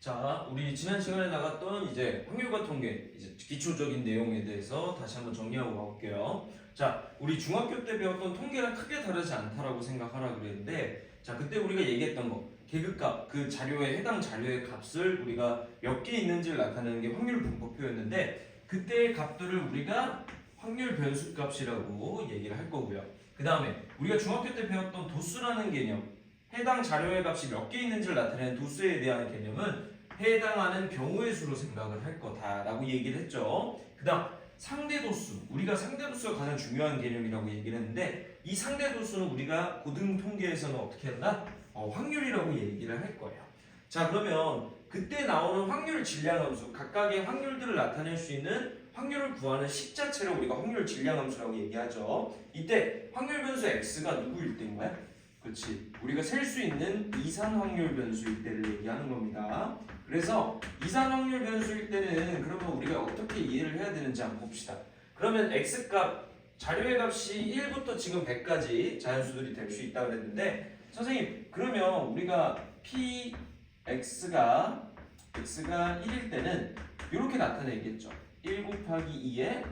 자, 우리 지난 시간에 나갔던 이제 확률과 통계, 이제 기초적인 내용에 대해서 다시 한번 정리하고 가볼게요. 자, 우리 중학교 때 배웠던 통계랑 크게 다르지 않다라고 생각하라 그랬는데, 자, 그때 우리가 얘기했던 거, 계급값, 그 자료에 해당 자료의 값을 우리가 몇 개 있는지를 나타내는 게 확률 분포표였는데, 그때의 값들을 우리가 확률 변수 값이라고 얘기를 할 거고요. 그 다음에 우리가 중학교 때 배웠던 도수라는 개념, 해당 자료의 값이 몇 개 있는지를 나타내는 도수에 대한 개념은 해당하는 경우의 수로 생각을 할 거다라고 얘기를 했죠. 그 다음 상대도수, 우리가 상대도수가 가장 중요한 개념이라고 얘기를 했는데, 이 상대도수는 우리가 고등 통계에서는 어떻게 한다? 확률이라고 얘기를 할 거예요. 자, 그러면 그때 나오는 확률 질량함수, 각각의 확률들을 나타낼 수 있는 확률을 구하는 식 자체를 우리가 확률 질량함수라고 얘기하죠. 이때 확률 변수 x가 누구일 때인 거야? 그렇지, 우리가 셀 수 있는 이산 확률 변수일 때를 얘기하는 겁니다. 그래서 이산 확률 변수일 때는 그러면 우리가 어떻게 이해를 해야 되는지 한번 봅시다. 그러면 x값, 자료의 값이 1부터 지금 100까지 자연수들이 될 수 있다고 그랬는데, 선생님 그러면 우리가 x가 1일 때는 이렇게 나타내겠죠. 1 곱하기 2의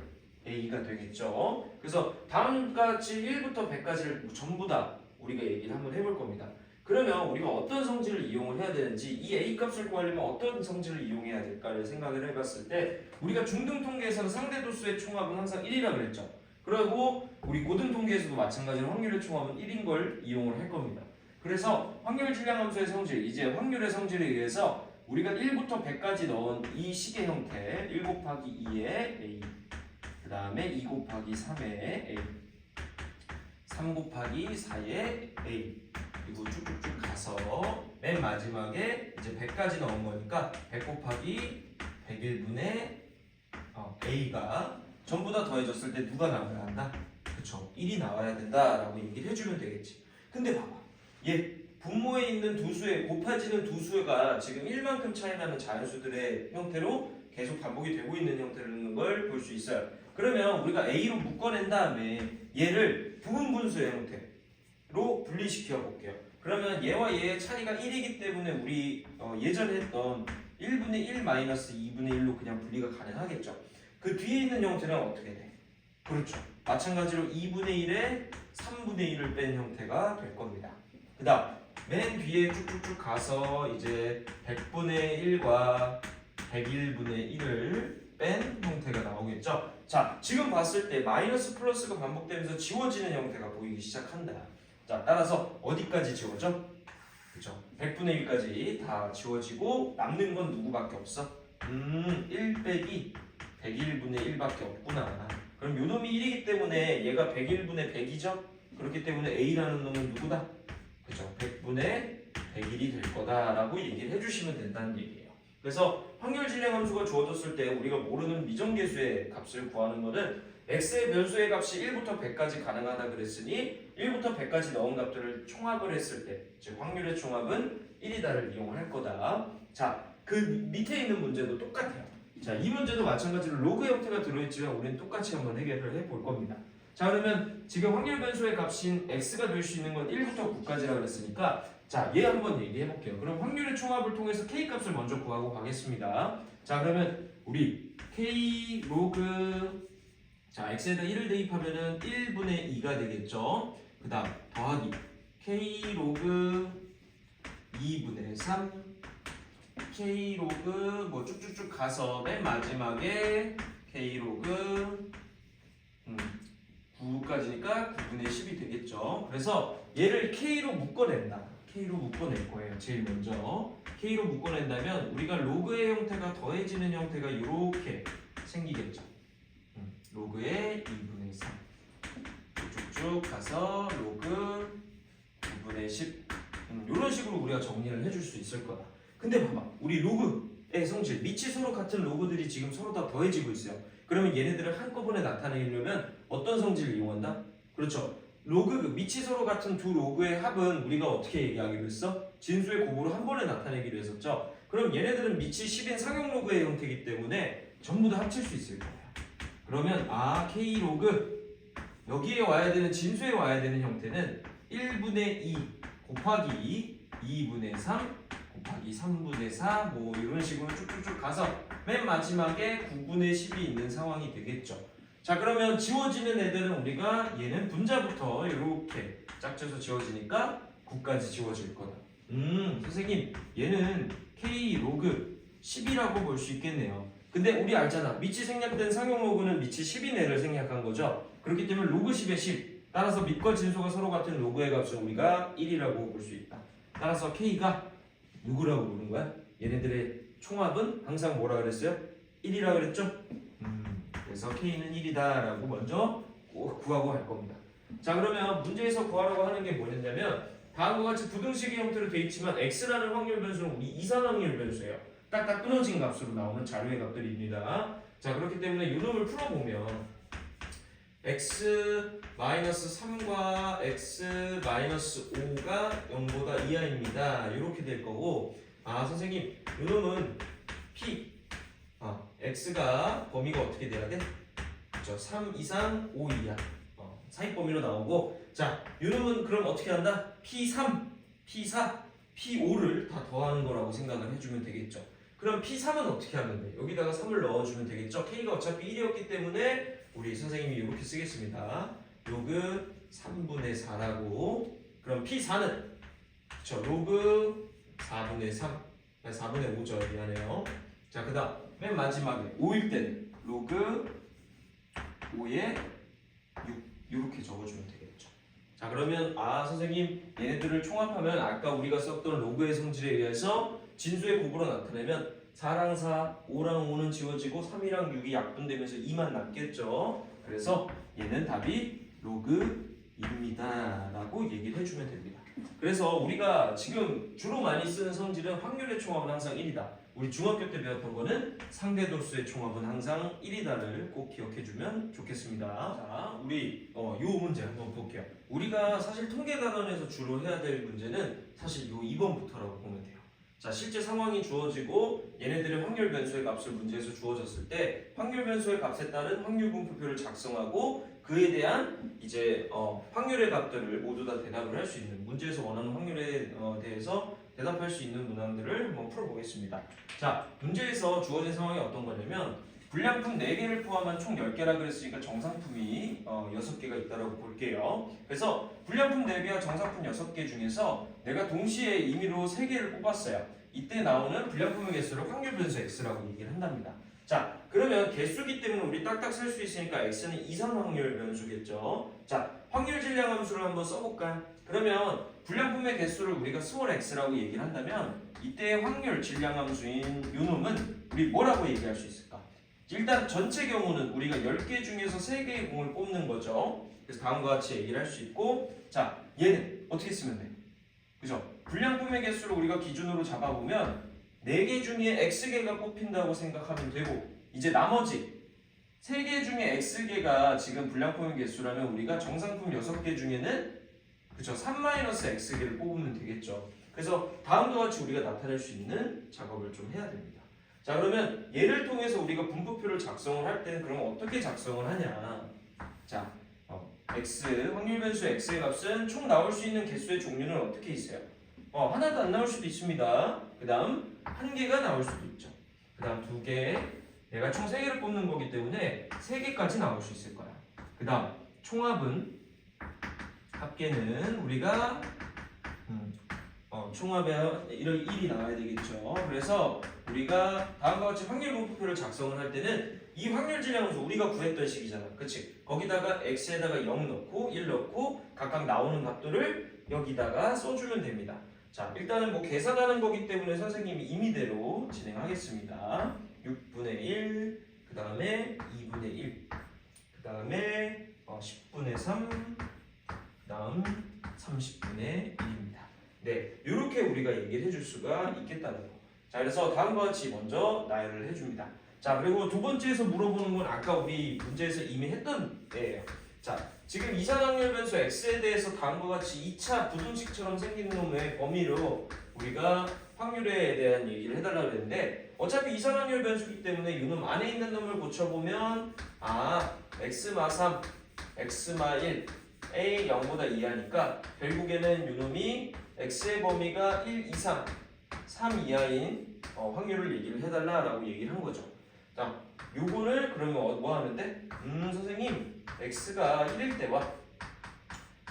a가 되겠죠. 그래서 다음같이 1부터 100까지를 전부 다 우리가 얘기를 한번 해볼 겁니다. 그러면 우리가 어떤 성질을 이용을 해야 되는지, 이 a 값을 구하려면 어떤 성질을 이용해야 될까를 생각을 해봤을 때, 우리가 중등 통계에서는 상대도수의 총합은 항상 1이라고 그랬죠. 그리고 우리 고등 통계에서도 마찬가지로 확률의 총합은 1인 걸 이용을 할 겁니다. 그래서 확률 질량함수의 성질, 이제 확률의 성질에 의해서 우리가 1부터 100까지 넣은 이 식의 형태, 1 곱하기 2의 a, 그 다음에 2 곱하기 3의 a, 3 곱하기 4의 a, 그리고 쭉쭉쭉 가서 맨 마지막에 이제 100까지 넣은 거니까 100 곱하기 101분의 a가 전부 다 더해졌을 때 누가 나와야 한다? 그쵸, 1이 나와야 된다라고 얘기를 해주면 되겠지. 근데 봐봐, 얘 분모에 있는 두 수의 곱해지는 두 수가 지금 1만큼 차이 나는 자연수들의 형태로 계속 반복이 되고 있는 형태라는 걸 볼 수 있어요. 그러면 우리가 a로 묶어낸 다음에 얘를 부분분수의 형태로 분리시켜 볼게요. 그러면 얘와 얘의 차이가 1이기 때문에 우리 예전에 했던 1분의 1 마이너스 2분의 1로 그냥 분리가 가능하겠죠. 그 뒤에 있는 형태는 어떻게 돼? 그렇죠, 마찬가지로 2분의 1에 3분의 1을 뺀 형태가 될 겁니다. 그 다음 맨 뒤에 쭉쭉쭉 가서 이제 100분의 1과 101분의 1을 뺀 형태가 나오겠죠. 자, 지금 봤을 때 마이너스 플러스가 반복되면서 지워지는 형태가 보이기 시작한다. 자, 따라서 어디까지 지워져? 그죠? 100분의 1까지 다 지워지고 남는 건 누구밖에 없어? 1 빼기 101분의 1밖에 없구나. 그럼 요 놈이 1이기 때문에 얘가 101분의 100이죠? 그렇기 때문에 a라는 놈은 누구다? 그죠? 100분의 101이 될 거다라고 얘기를 해주시면 된다는 얘기예요. 그래서 확률 질량함수가 주어졌을 때 우리가 모르는 미정계수의 값을 구하는 것은 x의 변수의 값이 1부터 100까지 가능하다 그랬으니 1부터 100까지 넣은 값들을 총합을 했을 때, 즉 확률의 총합은 1이다를 이용할 거다. 자, 그 밑에 있는 문제도 똑같아요. 자, 이 문제도 마찬가지로 로그 형태가 들어있지만 우리는 똑같이 한번 해결을 해볼 겁니다. 자, 그러면 지금 확률 변수의 값인 x가 될 수 있는 건 1부터 9까지라고 그랬으니까, 자, 얘 한번 얘기해 볼게요. 그럼 확률의 총합을 통해서 k 값을 먼저 구하고 가겠습니다. 자, 그러면 우리 k 로그, 자, x에다 1을 대입하면은 1분의 2가 되겠죠. 그 다음 더하기 k 로그 2분의 3, k 로그 뭐 쭉쭉쭉 가서 맨 마지막에 k 로그 9까지니까 9분의 10이 되겠죠. 그래서 얘를 k로 묶어낸다. k로 묶어낼 거예요. 제일 먼저 k로 묶어낸다면 우리가 로그의 형태가 더해지는 형태가 이렇게 생기겠죠. 로그의 2분의 3 쭉쭉 가서 로그 9분의 10, 이런 식으로 우리가 정리를 해줄 수 있을 거다. 근데 봐봐, 우리 로그의 성질, 밑이 서로 같은 로그들이 지금 서로 다 더해지고 있어요. 그러면 얘네들을 한꺼번에 나타내려면 어떤 성질을 이용한다? 그렇죠, 로그, 밑이 서로 같은 두 로그의 합은 우리가 어떻게 얘기하기로 했어? 진수의 곱으로 한 번에 나타내기로 했었죠. 그럼 얘네들은 밑이 10인 상용 로그의 형태이기 때문에 전부 다 합칠 수 있을 거예요. 그러면 k 로그, 여기에 와야 되는, 진수에 와야 되는 형태는 1분의 2 곱하기 2분의 3 곱하기 3분의 4 뭐 이런 식으로 쭉쭉쭉 가서 맨 마지막에 9분의 10이 있는 상황이 되겠죠. 자, 그러면 지워지는 애들은 우리가 얘는 분자부터 이렇게 짝져서 지워지니까 9까지 지워질 거다. 선생님 얘는 K 로그 10이라고 볼 수 있겠네요. 근데 우리 알잖아. 밑이 생략된 상용 로그는 밑이 10인 애를 생략한 거죠. 그렇기 때문에 로그 10의 10. 따라서 밑과 진수가 서로 같은 로그의 값을 우리가 1이라고 볼 수 있다. 따라서 K가 누구라고 부른 거야? 얘네들의 총합은 항상 뭐라 그랬어요? 1이라 그랬죠? 그래서 K는 1이다 라고 먼저 구하고 갈 겁니다. 자, 그러면 문제에서 구하라고 하는 게 뭐냐면 다음과 같이 부등식의 형태로 되어 있지만 X라는 확률 변수는 우리 이산확률 변수예요. 딱딱 끊어진 값으로 나오는 자료의 값들입니다. 자, 그렇기 때문에 이 놈을 풀어보면 x-3과 x-5가 0보다 이하입니다. 이렇게 될 거고, 선생님 이 놈은 p x가 범위가 어떻게 돼야 돼? 그렇죠. 3 이상 5 이하 사이 범위로 나오고, 자, 이 놈은 그럼 어떻게 한다? p3, p4, p5를 다 더하는 거라고 생각을 해주면 되겠죠. 그럼 p3은 어떻게 하면 돼? 여기다가 3을 넣어주면 되겠죠. k가 어차피 1이었기 때문에 우리 선생님이 이렇게 쓰겠습니다. 로그 3분의 4라고. 그럼 P4는 그쵸, 로그 4분의 3, 4분의 5죠. 미안해요. 자, 그 다음 맨 마지막에 5일 때는 로그 5의 6 이렇게 적어주면 되겠죠. 자, 그러면 선생님 얘네들을 총합하면 아까 우리가 썼던 로그의 성질에 의해서 진수의 곱으로 나타내면 4랑 4, 5랑 5는 지워지고 3이랑 6이 약분되면서 2만 남겠죠. 그래서 얘는 답이 로그 2입니다 라고 얘기를 해주면 됩니다. 그래서 우리가 지금 주로 많이 쓰는 성질은 확률의 총합은 항상 1이다. 우리 중학교 때 배웠던 거는 상대도수의 총합은 항상 1이다를 꼭 기억해주면 좋겠습니다. 자, 우리 요 문제 한번 볼게요. 우리가 사실 통계단원에서 주로 해야 될 문제는 사실 요 2번부터라고 보면 돼요. 자, 실제 상황이 주어지고 얘네들의 확률 변수의 값을 문제에서 주어졌을 때 확률 변수의 값에 따른 확률 분포표를 작성하고 그에 대한 이제 확률의 값들을 모두 다 대답을 할 수 있는, 문제에서 원하는 확률에 대해서 대답할 수 있는 문항들을 한번 풀어보겠습니다. 자, 문제에서 주어진 상황이 어떤 거냐면 불량품 4개를 포함한 총 10개라 그랬으니까 정상품이 6개가 있다고 볼게요. 그래서 불량품 4개와 정상품 6개 중에서 내가 동시에 임의로 3개를 뽑았어요. 이때 나오는 불량품의 개수를 확률 변수 x라고 얘기를 한답니다. 자, 그러면 개수기 때문에 우리 딱딱 쓸 수 있으니까 x는 이산 확률 변수겠죠. 자, 확률 질량 함수를 한번 써볼까요? 그러면 불량품의 개수를 우리가 스몰 x라고 얘기를 한다면 이때의 확률 질량 함수인 요 놈은 우리 뭐라고 얘기할 수 있을까? 일단 전체 경우는 우리가 10개 중에서 3개의 공을 뽑는 거죠. 그래서 다음과 같이 얘기를 할 수 있고, 자, 얘는 어떻게 쓰면 돼? 그죠? 불량품의 개수를 우리가 기준으로 잡아보면 4개 중에 x개가 뽑힌다고 생각하면 되고, 이제 나머지 3개 중에 x개가 지금 불량품의 개수라면 우리가 정상품 6개 중에는 그죠? 3-x개를 뽑으면 되겠죠. 그래서 다음과 같이 우리가 나타낼 수 있는 작업을 좀 해야 됩니다. 자, 그러면 얘를 통해서 우리가 분포표를 작성을 할 때는 그럼 어떻게 작성을 하냐? 자, x 확률 변수 x의 값은 총 나올 수 있는 개수의 종류는 어떻게 있어요? 하나도 안 나올 수도 있습니다. 그 다음 1개가 나올 수도 있죠. 그 다음 2개, 내가 총 3개를 뽑는 거기 때문에 3개까지 나올 수 있을 거야. 그 다음 총합은, 합계는 우리가 총합에 1이 나와야 되겠죠. 그래서 우리가 다음과 같이 확률 분포표를 작성을 할 때는 이 확률 질량함수 우리가 구했던 식이잖아. 그치? 거기다가 x에다가 0 넣고 1 넣고 각각 나오는 값들을 여기다가 써주면 됩니다. 자, 일단은 뭐 계산하는 거기 때문에 선생님이 임의대로 진행하겠습니다. 6분의 1, 그 다음에 2분의 1, 그 다음에 10분의 3, 그 다음 30분의 1입니다. 네, 이렇게 우리가 얘기를 해줄 수가 있겠다는 거. 자, 그래서 다음과 같이 먼저 나열을 해줍니다. 자, 그리고 두 번째에서 물어보는 건 아까 우리 문제에서 이미 했던 애예요. 자, 지금 이산확률 변수 x에 대해서 다음과 같이 2차 부등식처럼 생긴 놈의 범위로 우리가 확률에 대한 얘기를 해달라고 했는데, 어차피 이산확률 변수기 때문에 이 놈 안에 있는 놈을 고쳐보면 x마 3, x마 1, a 0보다 이하니까 결국에는 이 놈이 x의 범위가 1 이상, 3 이하인 확률을 얘기를 해달라라고 얘기를 한 거죠. 자, 요거를 그러면 뭐 하면 돼? 선생님, x가 1일 때와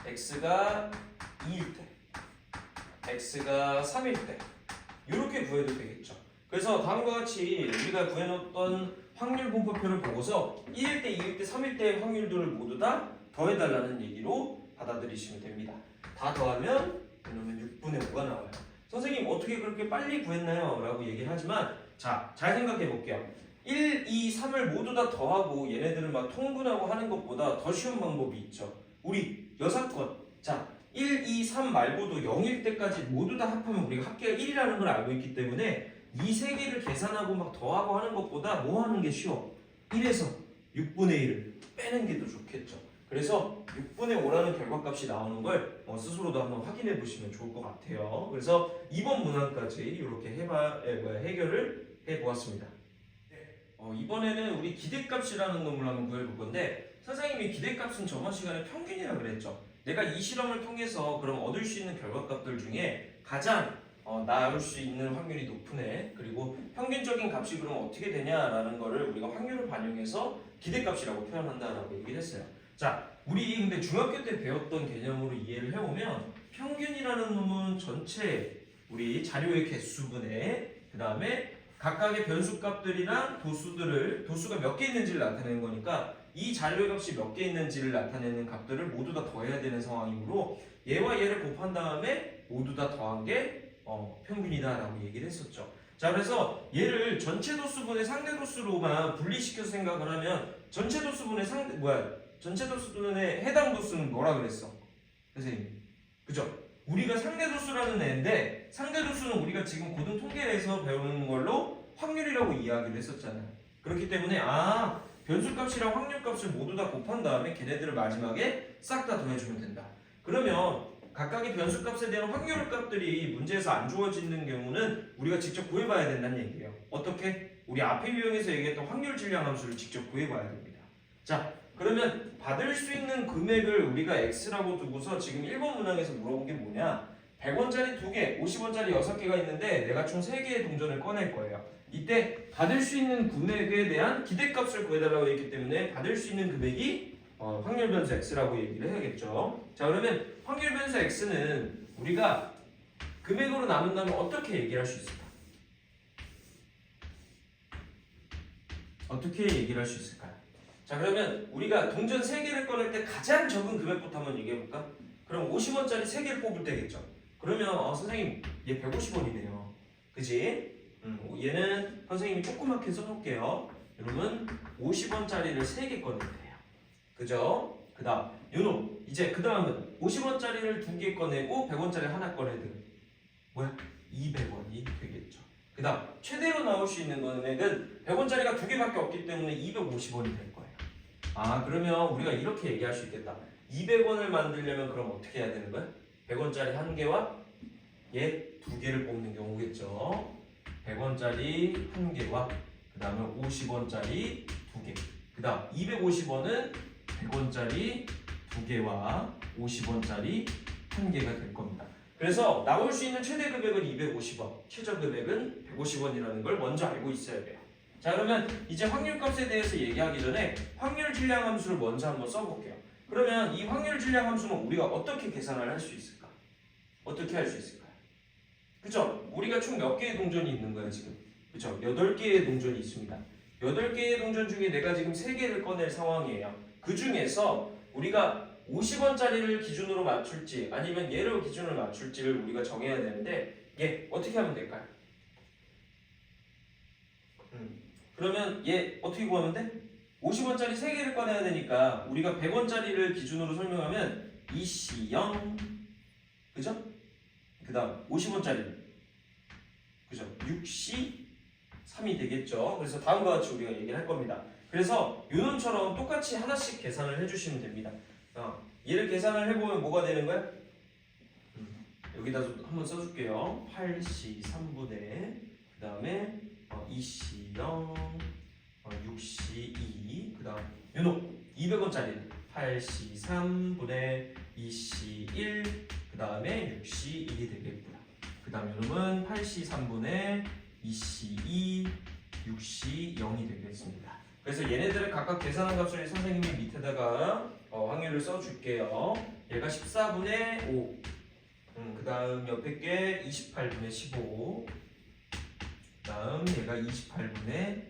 x가 2일 때, x가 3일 때 이렇게 구해도 되겠죠. 그래서 다음과 같이 우리가 구해놓던 확률 분포표를 보고서 1일 때, 2일 때, 3일 때의 확률들을 모두 다 더해달라는 얘기로 받아들이시면 됩니다. 다 더하면 그러면 6분의 5가 나와요. 선생님 어떻게 그렇게 빨리 구했나요? 라고 얘기를 하지만 자, 잘 생각해 볼게요. 1, 2, 3을 모두 다 더하고 얘네들을 막 통분하고 하는 것보다 더 쉬운 방법이 있죠. 우리 여사건 자 1, 2, 3 말고도 0일 때까지 모두 다 합하면 우리가 합계가 1이라는 걸 알고 있기 때문에 이 세 개를 계산하고 막 더하고 하는 것보다 뭐 하는 게 쉬워? 1에서 6분의 1을 빼는 게 더 좋겠죠. 그래서 6분의 5라는 결과값이 나오는 걸 스스로도 한번 확인해 보시면 좋을 것 같아요. 그래서 이번 문항까지 이렇게 해결을 해 보았습니다. 이번에는 우리 기대값이라는 놈을 한번 구해볼 건데 선생님이 기대값은 저번 시간에 평균이라고 그랬죠. 내가 이 실험을 통해서 그럼 얻을 수 있는 결과값들 중에 가장 나올 수 있는 확률이 높은 애 그리고 평균적인 값이 그럼 어떻게 되냐라는 거를 우리가 확률을 반영해서 기대값이라고 표현한다라고 얘기를 했어요. 자, 우리 근데 중학교 때 배웠던 개념으로 이해를 해보면 평균이라는 놈은 전체 우리 자료의 개수분의 그 다음에 각각의 변수값들이랑 도수가 몇 개 있는지를 나타내는 거니까 이 자료의 값이 몇 개 있는지를 나타내는 값들을 모두 다 더해야 되는 상황이므로 얘와 얘를 곱한 다음에 모두 다 더한 게 평균이다라고 얘기를 했었죠. 자, 그래서 얘를 전체 도수분의 상대 도수로만 분리시켜서 생각을 하면 전체 도수분의 전체 도수분의 해당 도수는 뭐라 그랬어? 선생님. 그죠? 우리가 상대 도수라는 애인데 상대 도수는 우리가 지금 고등 통계에서 배우는 걸로 확률이라고 이야기를 했었잖아요. 그렇기 때문에 변수값이랑 확률값을 모두 다 곱한 다음에 걔네들을 마지막에 싹 다 더해주면 된다. 그러면 각각의 변수값에 대한 확률값들이 문제에서 안 주어지는 경우는 우리가 직접 구해봐야 된다는 얘기예요. 어떻게? 우리 앞에 유형에서 얘기했던 확률 질량 함수를 직접 구해봐야 됩니다. 자, 그러면 받을 수 있는 금액을 우리가 X라고 두고서 지금 1번 문항에서 물어본 게 뭐냐? 100원짜리 2개, 50원짜리 6개가 있는데 내가 총 3개의 동전을 꺼낼 거예요. 이때 받을 수 있는 금액에 대한 기대값을 구해달라고 했기 때문에 받을 수 있는 금액이 확률 변수 X라고 얘기를 해야겠죠. 자, 그러면 확률 변수 X는 우리가 금액으로 나눈다면 어떻게 얘기를 할 수 있을까? 어떻게 얘기를 할 수 있을까요? 자, 그러면 우리가 동전 3개를 꺼낼 때 가장 적은 금액부터 한번 얘기해볼까? 그럼 50원짜리 3개를 뽑을 때겠죠. 그러면 선생님 얘 150원이네요. 그지? 얘는 선생님이 조그맣게 써놓을게요. 여러분 50원짜리를 3개 꺼내면 돼요. 그죠? 그 다음 요놈 이제 그 다음은 50원짜리를 2개 꺼내고 100원짜리 하나 꺼내든 뭐야? 200원이 되겠죠. 그 다음 최대로 나올 수 있는 금액은 100원짜리가 2개밖에 없기 때문에 250원이 될 거예요. 그러면 우리가 이렇게 얘기할 수 있겠다. 200원을 만들려면 그럼 어떻게 해야 되는 거야? 100원짜리 1개와 얘 2개를 뽑는 경우겠죠. 100원짜리 1개와 그 다음에 50원짜리 2개. 그 다음 250원은 100원짜리 2개와 50원짜리 1개가 될 겁니다. 그래서 나올 수 있는 최대 금액은 250원, 최저 금액은 150원이라는 걸 먼저 알고 있어야 돼요. 자, 그러면 이제 확률값에 대해서 얘기하기 전에 확률 질량 함수를 먼저 한번 써볼게요. 그러면 이 확률 질량 함수는 우리가 어떻게 계산을 할 수 있을까? 어떻게 할 수 있을까요? 그죠? 우리가 총 몇 개의 동전이 있는 거예요 지금? 그죠? 8개의 동전이 있습니다. 8개의 동전 중에 내가 지금 3개를 꺼낼 상황이에요. 그 중에서 우리가 50원짜리를 기준으로 맞출지 아니면 얘를 기준으로 맞출지를 우리가 정해야 되는데 얘 어떻게 하면 될까요? 그러면 얘 어떻게 구하면 돼? 50원짜리 3개를 꺼내야 되니까 우리가 100원짜리를 기준으로 설명하면 2C0 그죠? 그 다음 50원짜리 그죠? 6C3이 되겠죠. 그래서 다음과 같이 우리가 얘기를 할 겁니다. 그래서 요놈처럼 똑같이 하나씩 계산을 해주시면 됩니다. 얘를 계산을 해보면 뭐가 되는 거야? 여기다 한번 써줄게요. 8C3분의 그 다음에 2C0 6C2 그 다음 요놈 200원짜리는 8C3분의 2C1 그 다음에 6C1이 되겠고요. 그 다음 요놈은 8C 3분의 2C 2, 6C 0이 되겠습니다. 그래서 얘네들을 각각 계산한 값을 선생님이 밑에다가 확률을 써줄게요. 얘가 14분의 5, 그 다음 옆에 게 28분의 15, 그 다음 얘가 28분의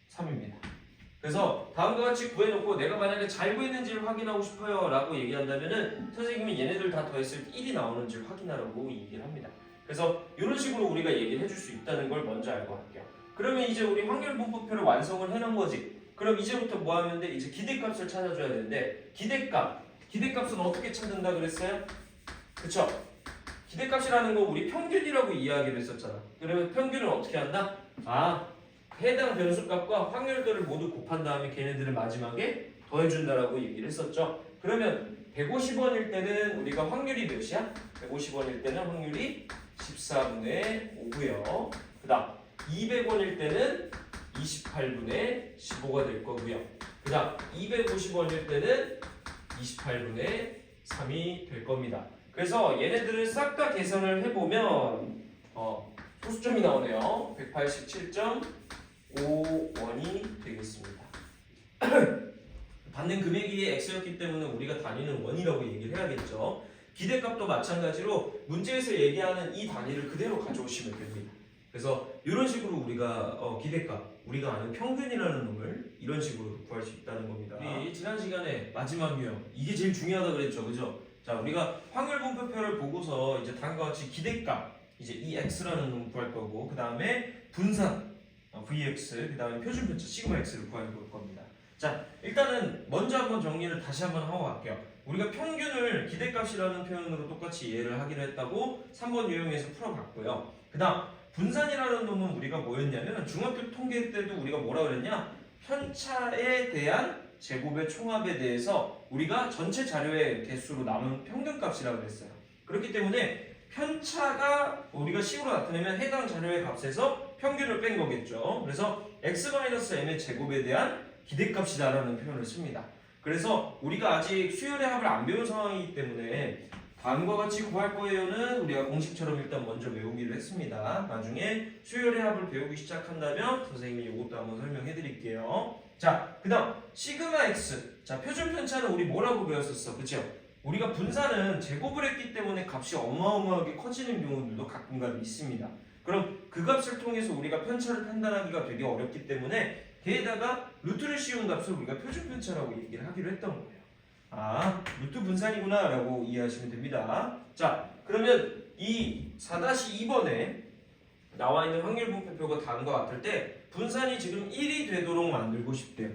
3입니다. 그래서 다음과 같이 구해놓고 내가 만약에 잘 구했는지를 확인하고 싶어요 라고 얘기한다면은 선생님이 얘네들 다 더했을 때 1이 나오는지를 확인하라고 얘기를 합니다. 그래서 이런 식으로 우리가 얘기를 해줄 수 있다는 걸 먼저 알고 할게요. 그러면 이제 우리 확률분포표를 완성을 해놓은 거지. 그럼 이제부터 뭐 하면 돼? 이제 기대값을 찾아줘야 되는데 기대값은 어떻게 찾는다 그랬어요? 그쵸? 기대값이라는 거 우리 평균이라고 이야기를 했었잖아. 그러면 평균은 어떻게 한다? 해당 변수값과 확률들을 모두 곱한 다음에 걔네들을 마지막에 더해준다라고 얘기를 했었죠. 그러면 150원일 때는 우리가 확률이 몇이야? 150원일 때는 확률이 14분의 5고요. 그 다음 200원일 때는 28분의 15가 될 거고요. 그 다음 250원일 때는 28분의 3이 될 겁니다. 그래서 얘네들을 싹 다 계산을 해보면 소수점이 나오네요. 187.5원이 되겠습니다. 받는 금액이 x였기 때문에 우리가 단위는 원이라고 얘기를 해야겠죠. 기대값도 마찬가지로 문제에서 얘기하는 이 단위를 그대로 가져오시면 됩니다. 그래서 이런 식으로 우리가 기대값, 우리가 아는 평균이라는 놈을 이런 식으로 구할 수 있다는 겁니다. 우리 지난 시간에 마지막 유형, 이게 제일 중요하다 그랬죠, 그죠? 자, 우리가 확률분포표를 보고서 이제 다음과 같이 기대값, 이제 이 x라는 놈을 구할 거고, 그 다음에 분산 vx, 그 다음에 표준편차 시그마 x를 구해볼 겁니다. 자, 일단은 먼저 한번 정리를 다시 한번 하고 갈게요. 우리가 평균을 기대값이라는 표현으로 똑같이 이해를 하기로 했다고 3번 유형에서 풀어봤고요. 그 다음 분산이라는 놈은 우리가 뭐였냐면 중학교 통계 때도 우리가 뭐라 그랬냐? 편차에 대한 제곱의 총합에 대해서 우리가 전체 자료의 개수로 남은 평균값이라고 그랬어요. 그렇기 때문에 편차가 우리가 식으로 나타내면 해당 자료의 값에서 평균을 뺀 거겠죠. 그래서 x-m의 제곱에 대한 기대값이다라는 표현을 씁니다. 그래서 우리가 아직 수열의 합을 안 배운 상황이기 때문에 다음과 같이 구할 거예요는 우리가 공식처럼 일단 먼저 외우기로 했습니다. 나중에 수열의 합을 배우기 시작한다면 선생님이 이것도 한번 설명해 드릴게요. 자, 그 다음 시그마 x. 자, 표준 편차는 우리 뭐라고 배웠었어? 그쵸? 우리가 분산은 제곱을 했기 때문에 값이 어마어마하게 커지는 경우들도 가끔가다 있습니다. 그럼 그 값을 통해서 우리가 편차를 판단하기가 되게 어렵기 때문에 걔에다가 루트를 씌운 값을 우리가 표준 편차라고 얘기를 하기로 했던 거예요. 루트 분산이구나 라고 이해하시면 됩니다. 자, 그러면 이 4-2번에 나와 있는 확률분포표가 다음과 같을 때 분산이 지금 1이 되도록 만들고 싶대요.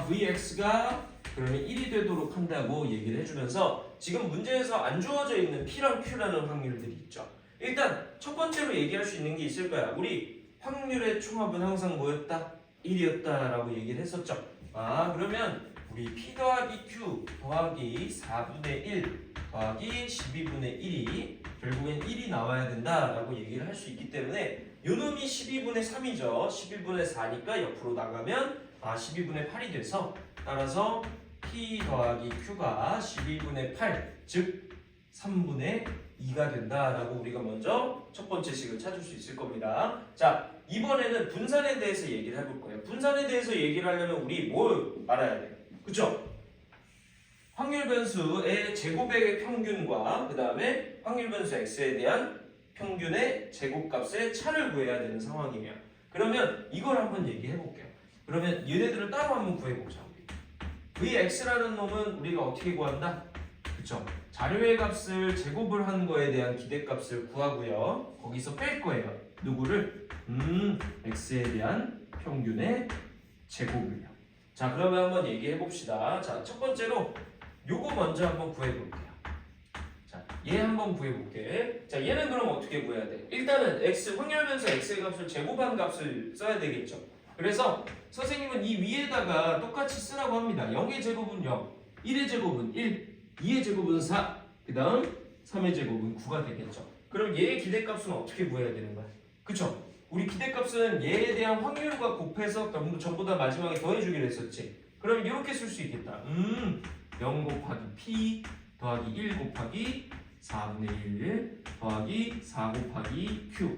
vx가 그러면 1이 되도록 한다고 얘기를 해주면서 지금 문제에서 안 주어져 있는 p랑 q라는 확률들이 있죠. 일단 첫 번째로 얘기할 수 있는 게 있을 거야. 우리 확률의 총합은 항상 뭐였다? 1이었다라고 얘기를 했었죠. 그러면 우리 p 더하기 q 더하기 4분의 1 더하기 12분의 1이 결국엔 1이 나와야 된다라고 얘기를 할 수 있기 때문에 요놈이 12분의 3이죠. 12분의 4니까 옆으로 나가면 12분의 8이 돼서 따라서 p 더하기 q가 12분의 8, 즉 3분의 2가 된다라고 우리가 먼저 첫 번째 식을 찾을 수 있을 겁니다. 자, 이번에는 분산에 대해서 얘기를 해볼 거예요. 분산에 대해서 얘기를 하려면 우리 뭘 알아야 돼요? 그쵸? 확률 변수의 제곱의 평균과 그 다음에 확률 변수 x에 대한 평균의 제곱값의 차를 구해야 되는 상황이며, 그러면 이걸 한번 얘기해 볼게요. 그러면 얘네들을 따로 한번 구해보자. vx라는 놈은 우리가 어떻게 구한다? 그쵸? 자료의 값을 제곱을 한 거에 대한 기대값을 구하고요. 거기서 뺄 거예요. 누구를? x에 대한 평균의 제곱을요. 자, 그러면 한번 얘기해 봅시다. 자, 첫 번째로 요거 먼저 한번 구해 볼게요. 자, 얘 한번 구해 볼게. 자, 얘는 그럼 어떻게 구해야 돼? 일단은 x 확률 변수 x의 값을 제곱한 값을 써야 되겠죠. 그래서 선생님은 이 위에다가 똑같이 쓰라고 합니다. 0의 제곱은 0, 1의 제곱은 1, 2의 제곱은 4, 그 다음 3의 제곱은 9가 되겠죠. 그럼 얘의 기대값은 어떻게 구해야 되는 거야? 그쵸? 우리 기대값은 얘에 대한 확률과 곱해서 전부 다 마지막에 더해주기로 했었지. 그럼 이렇게 쓸 수 있겠다. 0 곱하기 p 더하기 1 곱하기 4분의 1 더하기 4 곱하기 q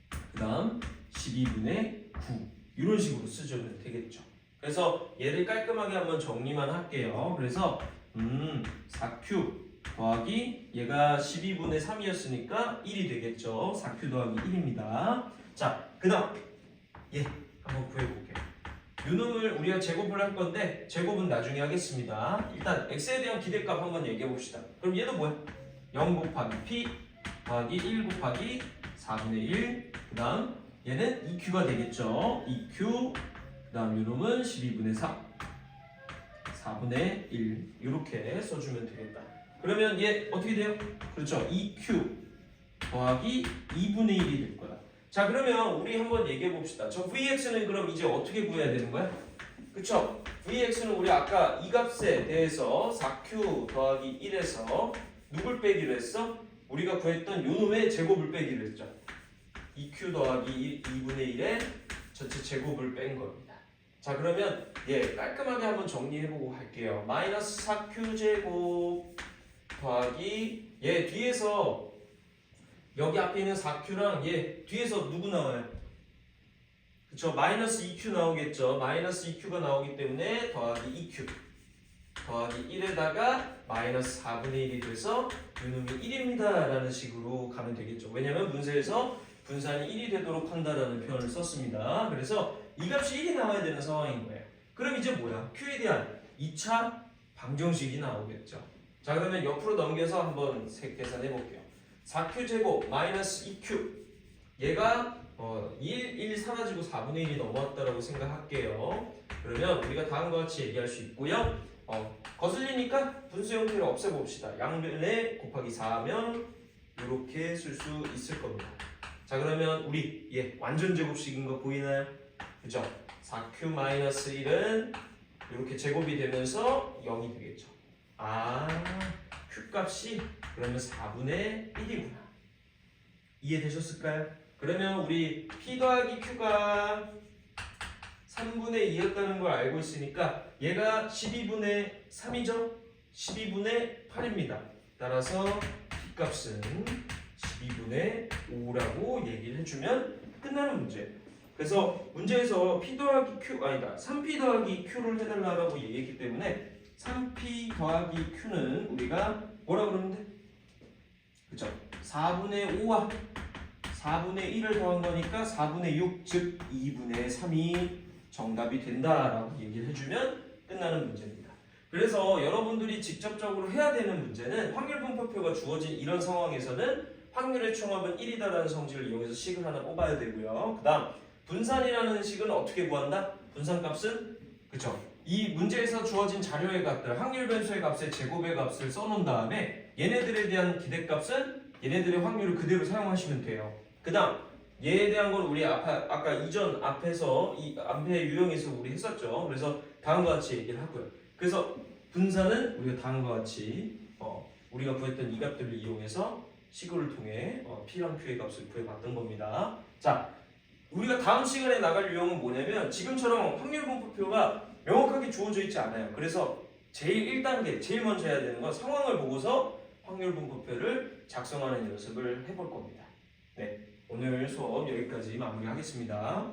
그 다음 12분의 9 이런 식으로 쓰시면 되겠죠. 그래서 얘를 깔끔하게 한번 정리만 할게요. 그래서 4q 더하기 얘가 12분의 3이었으니까 1이 되겠죠. 4q 더하기 1입니다. 자, 그 다음 얘 한번 구해볼게요. 요놈을 우리가 제곱을 할 건데 제곱은 나중에 하겠습니다. 일단 x에 대한 기대값 한번 얘기해 봅시다. 그럼 얘도 뭐야? 0 곱하기 p 더하기 1 곱하기 4분의 1 그 다음 얘는 2q가 되겠죠. 2q 그 다음 요놈은 12분의 3 4분의 1 이렇게 써주면 되겠다. 그러면 얘 어떻게 돼요? 그렇죠. 2q 더하기 2분의 1이 될 거야. 자, 그러면 우리 한번 얘기해 봅시다. 저 vx는 그럼 이제 어떻게 구해야 되는 거야? 그쵸? vx는 우리 아까 이 값에 대해서 4q 더하기 1에서 누굴 빼기로 했어? 우리가 구했던 요놈의 제곱을 빼기로 했죠. 2q 더하기 2분의 1의 전체 제곱을 뺀 겁니다. 자, 그러면 예 깔끔하게 한번 정리해보고 갈게요. 마이너스 4q 제곱 더하기 얘 뒤에서 여기 앞에 있는 4q랑 얘 뒤에서 누구 나와요? 그쵸? 마이너스 2q 나오겠죠. 마이너스 2q가 나오기 때문에 더하기 2q 더하기 1에다가 마이너스 4분의 1이 돼서 요놈이 1입니다 라는 식으로 가면 되겠죠. 왜냐면 문제에서 분산이 1이 되도록 한다라는 표현을 썼습니다. 그래서 이 값이 1이 나와야 되는 상황인 거예요. 그럼 이제 뭐야? q에 대한 2차 방정식이 나오겠죠. 자, 그러면 옆으로 넘겨서 한번 계산해 볼게요. 4q 제곱 마이너스 2q 얘가 1 사라지고 4분의 1이 넘어왔다라고 생각할게요. 그러면 우리가 다음과 같이 얘기할 수 있고요. 거슬리니까 분수 형태를 없애봅시다. 양변에 곱하기 4하면 이렇게 쓸 수 있을 겁니다. 자, 그러면 우리 완전 제곱식인 거 보이나요? 그죠? 4q 마이너스 1은 이렇게 제곱이 되면서 0이 되겠죠. q 값이 그러면 4분의 1이구나. 이해되셨을까요? 그러면 우리 p 더하기 q가 3분의 2였다는 걸 알고 있으니까 얘가 12분의 3이죠? 12분의 8입니다. 따라서 p 값은 12분의 5라고 얘기를 해주면 끝나는 문제. 그래서 문제에서 p 더하기 q 아니다 3p 더하기 q를 해달라고 얘기했기 때문에 3p 더하기 q는 우리가 뭐라 그러는데? 그쵸? 4분의 5와 4분의 1을 더한 거니까 4분의 6, 즉 2분의 3이 정답이 된다라고 얘기를 해주면 끝나는 문제입니다. 그래서 여러분들이 직접적으로 해야 되는 문제는 확률분포표가 주어진 이런 상황에서는 확률의 총합은 1이다라는 성질을 이용해서 식을 하나 뽑아야 되고요. 그 다음 분산이라는 식은 어떻게 구한다? 분산값은 그쵸? 이 문제에서 주어진 자료의 값들, 확률 변수의 값의 제곱의 값을 써놓은 다음에 얘네들에 대한 기대값은 얘네들의 확률을 그대로 사용하시면 돼요. 그 다음 얘에 대한 건 우리 아까 이전 앞에서 이 앞에 유형에서 우리 했었죠. 그래서 다음과 같이 얘기를 하고요. 그래서 분산은 우리가 다음과 같이 우리가 구했던 이 값들을 이용해서 식을 통해 P랑 Q의 값을 구해봤던 겁니다. 자, 우리가 다음 시간에 나갈 유형은 뭐냐면 지금처럼 확률분포표가 명확하게 주어져 있지 않아요. 그래서 제일 1단계, 제일 먼저 해야 되는 건 상황을 보고서 확률분포표를 작성하는 연습을 해볼 겁니다. 네, 오늘 수업 여기까지 마무리하겠습니다.